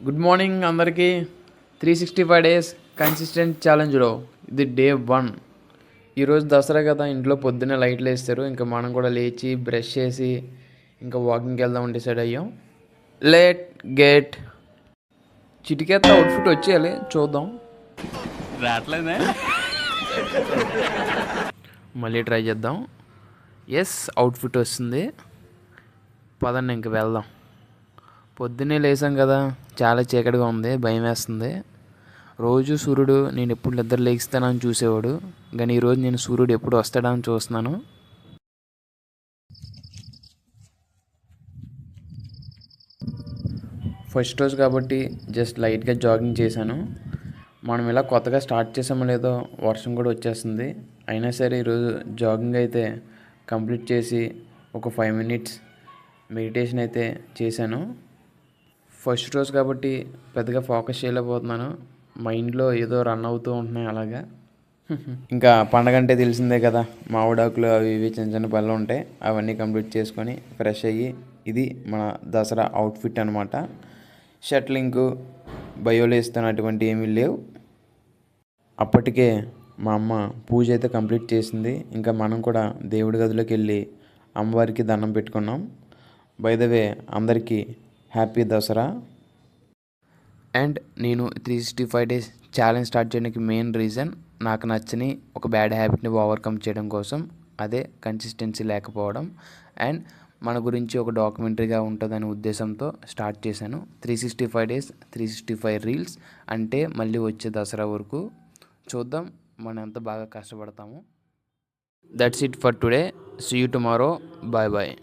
Good morning అందరికీ. 365 days consistent ఛాలెంజ్లో ఇది day 1. ఈరోజు దసరా కదా, ఇంట్లో పొద్దున్నే లైట్లు వేస్తారు. ఇంకా మనం కూడా లేచి బ్రష్ చేసి ఇంకా వాకింగ్కి వెళ్దామని డిసైడ్ అయ్యాం. లెట్ గెట్ చిటికెత్త అవుట్ఫిట్ వచ్చేయాలి, చూద్దాం. రావట్లేదే, మళ్ళీ ట్రై చేద్దాం. ఎస్, అవుట్ఫిట్ వస్తుంది. పదండి ఇంక వెళ్దాం. పొద్దున్నే లేసాం కదా, చాలా చీకటిగా ఉంది, భయం వేస్తుంది. రోజు సూర్యుడు నేను ఎప్పుడు నిద్ర లేస్తానని చూసేవాడు, కానీ ఈరోజు నేను సూర్యుడు ఎప్పుడు వస్తాడని చూస్తున్నాను. ఫస్ట్ రోజు కాబట్టి జస్ట్ లైట్గా జాగింగ్ చేశాను. మనం ఇలా కొత్తగా స్టార్ట్ చేసామో లేదో వర్షం కూడా వచ్చేస్తుంది. అయినా సరే ఈరోజు జాగింగ్ అయితే కంప్లీట్ చేసి ఒక 5 మినిట్స్ మెడిటేషన్ అయితే చేశాను. ఫస్ట్ రోజు కాబట్టి పెద్దగా ఫోకస్ చేయలేకపోతున్నాను. మైండ్లో ఏదో రన్ అవుతూ ఉంటున్నాయి అలాగా. ఇంకా పండగ అంటే తెలిసిందే కదా, మామిడాకులు అవి ఇవి చిన్న చిన్న పనులు ఉంటాయి. అవన్నీ కంప్లీట్ చేసుకొని ఫ్రెష్ అయ్యి, ఇది మన దసరా అవుట్ఫిట్ అనమాట. షర్ట్లింకు బయోలో ఇస్తున్నటువంటి ఏమీ లేవు. అప్పటికే మా అమ్మ పూజ అయితే కంప్లీట్ చేసింది. ఇంకా మనం కూడా దేవుడి గదిలోకి వెళ్ళి అమ్మవారికి దండం పెట్టుకున్నాం. బై ద వే అందరికీ హ్యాపీ దసరా. అండ్ నేను 365 డేస్ ఛాలెంజ్ స్టార్ట్ చేయడానికి మెయిన్ రీజన్, నాకు నచ్చని ఒక బ్యాడ్ హ్యాబిట్ని ఓవర్కమ్ చేయడం కోసం. అదే కన్సిస్టెన్సీ లేకపోవడం. అండ్ మన గురించి ఒక డాక్యుమెంటరీగా ఉంటుందనే ఉద్దేశంతో స్టార్ట్ చేశాను. 365 డేస్ 365 రీల్స్ అంటే మళ్ళీ వచ్చే దసరా వరకు చూద్దాం మనం ఎంత బాగా కష్టపడతాము. That's it for today. See you tomorrow. Bye bye.